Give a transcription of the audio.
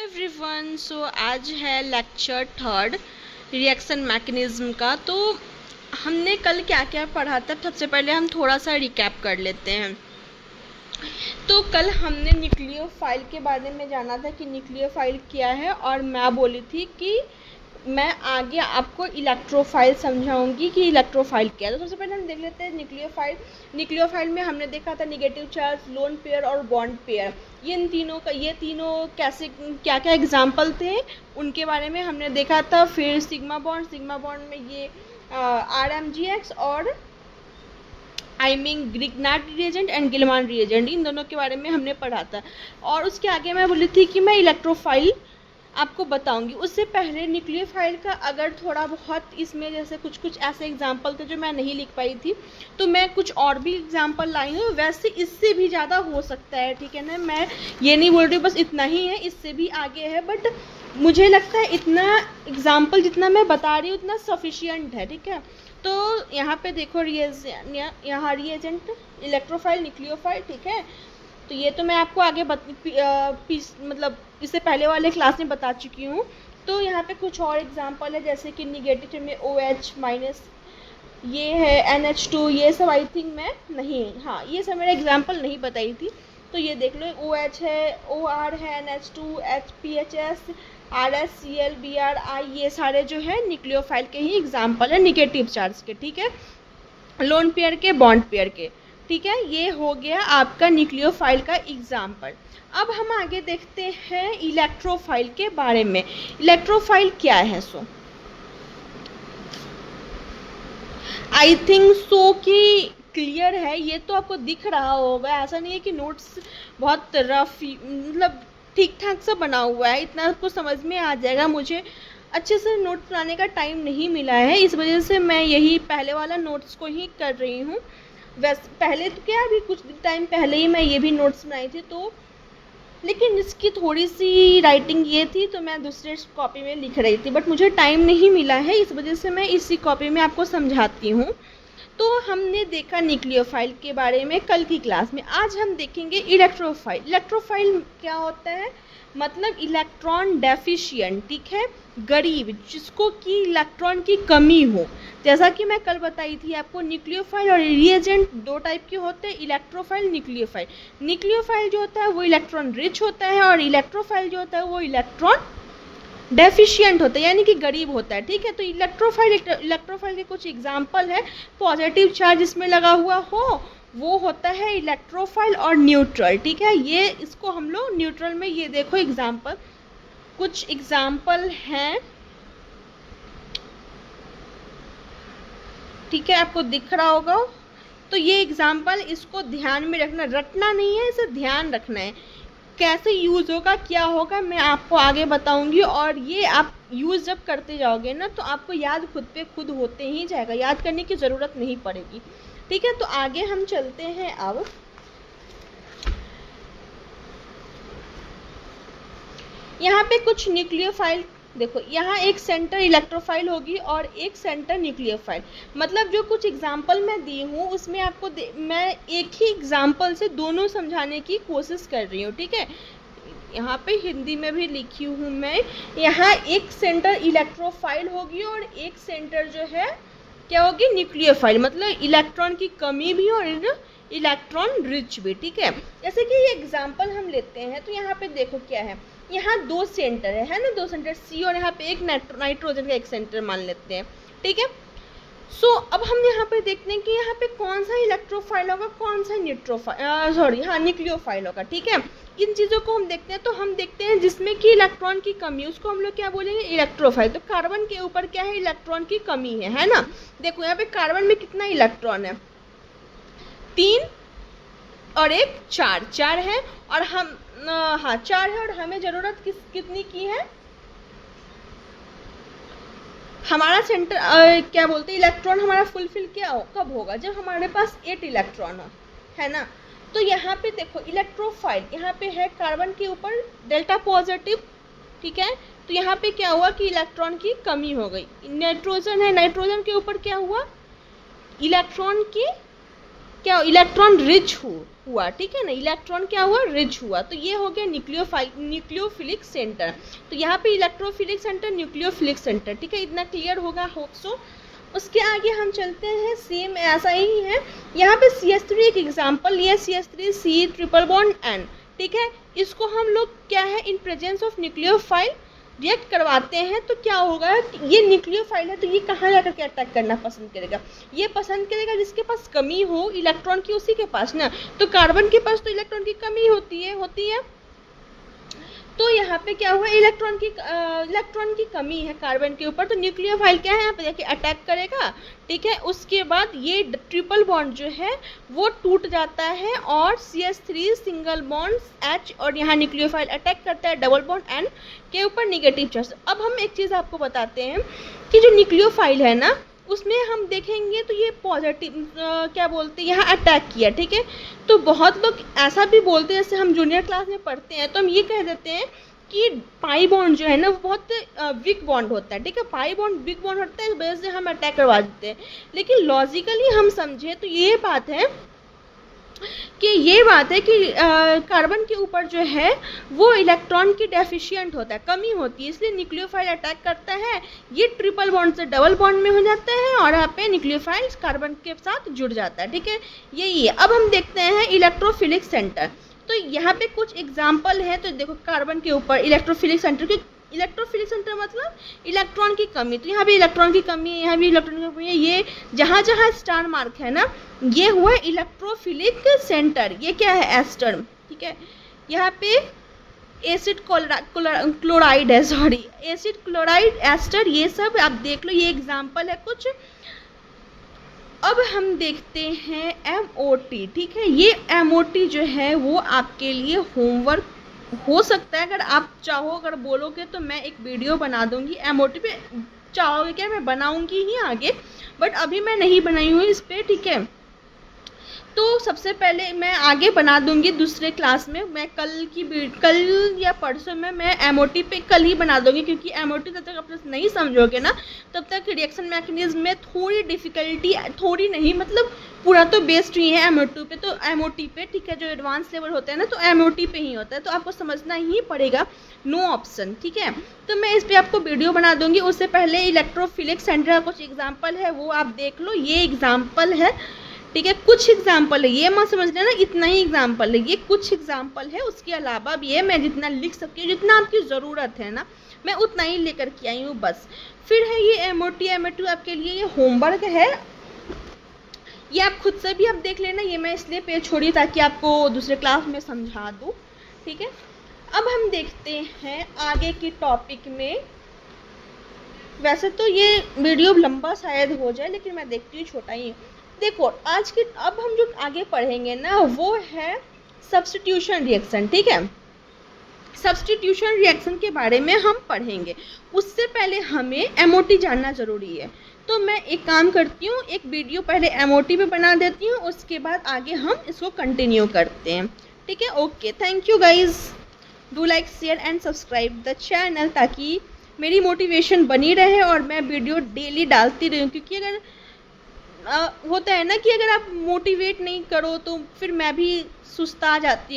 Everyone. सो आज है lecture third reaction mechanism का। तो हमने कल क्या क्या पढ़ा था, सबसे पहले हम थोड़ा सा रिकैप कर लेते हैं। तो कल हमने न्यूक्लियोफाइल के बारे में जाना था कि न्यूक्लियोफाइल क्या है, और मैं बोली थी कि मैं आगे आपको इलेक्ट्रोफाइल समझाऊंगी कि इलेक्ट्रोफाइल क्या है। तो सबसे पहले हम देख लेते हैं न्यूक्लियोफाइल। न्यूक्लियोफाइल में हमने देखा था निगेटिव चार्ज, लोन पेयर और बॉन्ड पेयर। ये तीनों कैसे क्या क्या एग्जाम्पल थे उनके बारे में हमने देखा था। फिर सिग्मा बॉन्ड में ये RMGX और ग्रिग्नार्ड रिएजेंट एंड गिलमान रिएजेंट, इन दोनों के बारे में हमने पढ़ा था। और उसके आगे मैं बोली थी कि मैं इलेक्ट्रोफाइल आपको बताऊंगी। उससे पहले न्यूक्लियोफाइल का अगर थोड़ा बहुत इसमें जैसे कुछ ऐसे एग्जाम्पल थे जो मैं नहीं लिख पाई थी, तो मैं कुछ और भी एग्जाम्पल लाई हूँ। वैसे इससे भी ज़्यादा हो सकता है, ठीक है ना। मैं ये नहीं बोल रही बस इतना ही है, इससे भी आगे है, बट मुझे लगता है इतना एग्जाम्पल जितना मैं बता रही हूँ उतना सफिशियंट है, ठीक है। तो यहाँ पे देखो यहाँ रिएजेंट, इलेक्ट्रोफाइल, न्यूक्लियोफाइल, ठीक है। तो ये तो मैं आपको आगे मतलब इससे पहले वाले क्लास में बता चुकी हूँ। तो यहाँ पे कुछ और एग्जांपल है, जैसे कि निगेटिव में OH-, ये है NH2, ये सब आई थिंक मैं नहीं, हाँ ये सब मेरा एग्जांपल नहीं बताई थी। तो ये देख लो, OH है, OR है, NH2, HPHS, RSCl, BRI, ये सारे जो है न्यूक्लियोफाइल के ही एग्जाम्पल है, निगेटिव चार्ज के, ठीक है, लोन पेयर के, बॉन्ड पेयर के, ठीक है। ये हो गया आपका न्यूक्लियोफाइल का एग्जाम्पल। अब हम आगे देखते हैं इलेक्ट्रोफाइल के बारे में। इलेक्ट्रोफाइल क्या है? सो आई थिंक सो कि क्लियर है, ये तो आपको दिख रहा होगा। ऐसा नहीं है कि नोट्स बहुत रफ, मतलब ठीक ठाक सा बना हुआ है, इतना आपको समझ में आ जाएगा। मुझे अच्छे से नोट्स बनाने का टाइम नहीं मिला है, इस वजह से मैं यही पहले वाला नोट्स को ही कर रही हूँ। वैसे पहले तो क्या, अभी कुछ टाइम पहले ही मैं ये भी नोट्स बनाई थी, तो लेकिन इसकी थोड़ी सी राइटिंग ये थी तो मैं दूसरे कॉपी में लिख रही थी, बट मुझे टाइम नहीं मिला है, इस वजह से मैं इसी कॉपी में आपको समझाती हूँ। तो हमने देखा न्यूक्लियोफाइल के बारे में कल की क्लास में। आज हम देखेंगे इलेक्ट्रोफाइल। इलेक्ट्रोफाइल क्या होता है? मतलब इलेक्ट्रॉन डेफिशिएंट, ठीक है, गरीब, जिसको कि इलेक्ट्रॉन की कमी हो। जैसा कि मैं कल बताई थी आपको, न्यूक्लियोफाइल और रिएजेंट दो टाइप के होते हैं, इलेक्ट्रोफाइल, न्यूक्लियोफाइल। न्यूक्लियोफाइल जो होता है वो इलेक्ट्रॉन रिच होता है, और इलेक्ट्रोफाइल जो होता है वो इलेक्ट्रॉन डेफिशिएंट होता है, यानी कि गरीब होता है, ठीक है। तो इलेक्ट्रोफाइल के कुछ एग्जाम्पल है। पॉजिटिव चार्ज इसमें लगा हुआ हो वो होता है इलेक्ट्रोफाइल, और न्यूट्रल, ठीक है। ये इसको हम लोग न्यूट्रल में, ये देखो एग्जाम्पल, कुछ एग्जाम्पल हैं, ठीक है, आपको दिख रहा होगा। तो ये एग्जाम्पल, इसको ध्यान में रखना नहीं है, इसे ध्यान रखना है। कैसे यूज़ होगा, क्या होगा, मैं आपको आगे बताऊंगी। और ये आप यूज़ जब करते जाओगे ना, तो आपको याद खुद पे खुद होते ही जाएगा, याद करने की ज़रूरत नहीं पड़ेगी, ठीक है। तो आगे हम चलते हैं। अब यहाँ पे कुछ न्यूक्लियोफाइल देखो, यहाँ एक सेंटर इलेक्ट्रोफाइल होगी और एक सेंटर न्यूक्लियोफाइल। मतलब जो कुछ एग्जाम्पल मैं दी हूँ उसमें आपको मैं एक ही एग्जाम्पल से दोनों समझाने की कोशिश कर रही हूँ, ठीक है। यहाँ पे हिंदी में भी लिखी हूँ मैं। यहाँ एक सेंटर इलेक्ट्रोफाइल होगी और एक सेंटर जो है क्या होगी, न्यूक्लियोफाइल। मतलब इलेक्ट्रॉन की कमी भी और इलेक्ट्रॉन रिच भी, ठीक है। जैसे कि ये एग्जाम्पल हम लेते हैं, तो यहाँ पे देखो क्या है, यहाँ दो सेंटर है ना, दो सेंटर C, और यहाँ पे एक नाइट्रोजन का एक सेंटर मान लेते हैं, ठीक है। सो अब हम यहाँ पे देखते हैं कि यहाँ पे कौन सा इलेक्ट्रोफाइल होगा, कौन सा न्यूक्लियोफाइल होगा, ठीक है। इन चीज़ों को हम देखते हैं। तो हम देखते हैं जिसमें कि इलेक्ट्रॉन की कमी, उसको हम लोग क्या बोलेंगे, इलेक्ट्रोफाइल। तो कार्बन के ऊपर क्या है, इलेक्ट्रॉन की कमी है ना। देखो यहाँ पे कार्बन में कितना इलेक्ट्रॉन है, 3 और एक 4 है, और हम 4 है, और हमें जरूरत कितनी की है, हमारा सेंटर क्या बोलते हैं, इलेक्ट्रॉन हमारा फुलफिल कब होगा, जब हमारे पास 8 इलेक्ट्रॉन है ना। तो यहाँ पे देखो इलेक्ट्रोफाइल, यहाँ पे है कार्बन के ऊपर डेल्टा पॉजिटिव, ठीक है। तो यहाँ पे क्या हुआ कि इलेक्ट्रॉन की कमी हो गई। नाइट्रोजन है, नाइट्रोजन के ऊपर क्या हुआ, इलेक्ट्रॉन की क्या इलेक्ट्रॉन रिच हुआ, ठीक है ना, इलेक्ट्रॉन क्या हुआ, रिच हुआ। तो ये हो गया न्यूक्लियोफिलिक सेंटर। तो यहाँ पे इलेक्ट्रोफिलिक सेंटर, न्यूक्लियोफिलिक सेंटर, ठीक है, इतना क्लियर होगा, होप सो। उसके आगे हम चलते हैं, सेम ऐसा ही है। यहाँ पे CH3 एक एग्जाम्पल, ये CH3 C triple bond N, ठीक है। इसको हम लोग क्या है, in presence of nucleophile react करवाते हैं तो क्या होगा, ये न्यूक्लियोफाइल है तो ये कहाँ जाकर के अटैक करना पसंद करेगा, ये पसंद करेगा जिसके पास कमी हो इलेक्ट्रॉन की, उसी के पास ना। तो कार्बन के पास तो इलेक्ट्रॉन की कमी होती है। तो यहाँ पे क्या हुआ, इलेक्ट्रॉन की कमी है कार्बन के ऊपर, तो न्यूक्लियोफाइल क्या है, यहाँ पे जाके अटैक करेगा, ठीक है। उसके बाद ये ट्रिपल बॉन्ड जो है वो टूट जाता है और CH3 सिंगल बॉन्ड H, और यहाँ न्यूक्लियोफाइल अटैक करता है डबल बॉन्ड N के ऊपर नेगेटिव चार्ज। अब हम एक चीज़ आपको बताते हैं कि जो न्यूक्लियोफाइल है ना, उसमें हम देखेंगे तो ये पॉजिटिव क्या बोलते हैं, यहाँ अटैक किया, ठीक है। तो बहुत लोग ऐसा भी बोलते हैं, जैसे हम जूनियर क्लास में पढ़ते हैं तो हम ये कह देते हैं कि पाई बॉन्ड जो है ना वो बहुत वीक बॉन्ड होता है, ठीक है, पाई बॉन्ड वीक बॉन्ड होता है, इस वजह से हम अटैक करवा देते हैं। लेकिन लॉजिकली हम समझे तो ये बात है कि कार्बन के ऊपर जो है वो इलेक्ट्रॉन की डेफिशिएंट होता है, कमी होती है, इसलिए न्यूक्लियोफाइल अटैक करता है, ये ट्रिपल बॉन्ड से डबल बॉन्ड में हो जाता है और यहाँ पे न्यूक्लियोफाइल कार्बन के साथ जुड़ जाता है, ठीक है, यही है। अब हम देखते हैं इलेक्ट्रोफिलिक सेंटर। तो यहाँ पे कुछ एग्जाम्पल है, तो देखो कार्बन के ऊपर इलेक्ट्रोफिलिक सेंटर की, इलेक्ट्रोफिलिक सेंटर मतलब इलेक्ट्रॉन की कमी, तो यहाँ भी इलेक्ट्रॉन की कमी है, यहाँ भी इलेक्ट्रॉन की कमी है, ये जहाँ जहाँ स्टार मार्क है ना, ये हुआ इलेक्ट्रोफिलिक सेंटर, ये क्या है, एस्टर, ठीक है। यहाँ पे एसिड क्लोराइड है, सॉरी, एसिड क्लोराइड, एस्टर, ये सब आप देख लो, ये एग्जाम्पल है कुछ। अब हम देखते हैं MOT, ठीक है। ये MOT जो है वो आपके लिए होमवर्क हो सकता है, अगर आप चाहो, अगर बोलोगे तो मैं एक वीडियो बना दूंगी MOT पे, चाहोगे क्या, मैं बनाऊंगी ही आगे, बट अभी मैं नहीं बनाई हूँ इस पे, ठीक है। तो सबसे पहले मैं आगे बना दूंगी दूसरे क्लास में, मैं कल या परसों में मैं MOT पे कल ही बना दूंगी, क्योंकि MOT जब तक आप नहीं समझोगे ना तब तक रिएक्शन मैकेनिज्म में थोड़ी डिफिकल्टी, थोड़ी नहीं मतलब पूरा तो बेस्ड ही है MOT पे, ठीक है। जो एडवांस लेवल होता है ना तो MOT पे ही होता है, तो आपको समझना ही पड़ेगा, नो ऑप्शन, ठीक है। तो मैं इस पर आपको वीडियो बना दूंगी। उससे पहले इलेक्ट्रोफिलिक सेंटर का कुछ एग्जाम्पल है वो आप देख लो, ये एग्जाम्पल है, ठीक है, कुछ एग्जाम्पल है, ये मत समझ लेना इतना ही एग्जाम्पल है, ये कुछ एग्जाम्पल है, उसके अलावा भी है, मैं जितना लिख सकती हूँ, जितना आपकी ज़रूरत है ना मैं उतना ही लेकर के आई हूँ बस। फिर है ये MOT आपके लिए ये होमवर्क है, ये आप खुद से भी आप देख लेना, ये मैं इसलिए पेज छोड़ी ताकि आपको दूसरे क्लास में समझा दूँ, ठीक है। अब हम देखते हैं आगे की टॉपिक में। वैसे तो ये वीडियो लंबा शायद हो जाए, लेकिन मैं देखती हूँ छोटा ही। देखो अब हम जो आगे पढ़ेंगे ना वो है सब्स्टिट्यूशन रिएक्शन, ठीक है। सब्स्टिट्यूशन रिएक्शन के बारे में हम पढ़ेंगे, उससे पहले हमें MOT जानना ज़रूरी है। तो मैं एक काम करती हूँ, एक वीडियो पहले MOT पे बना देती हूँ, उसके बाद आगे हम इसको कंटिन्यू करते हैं, ठीक है। Okay, thank you guys, do like share and subscribe the channel, ताकि मेरी मोटिवेशन बनी रहे और मैं वीडियो डेली डालती रहूँ, क्योंकि अगर होता है ना कि अगर आप मोटिवेट नहीं करो तो फिर मैं भी सुस्ता जाती हूँ।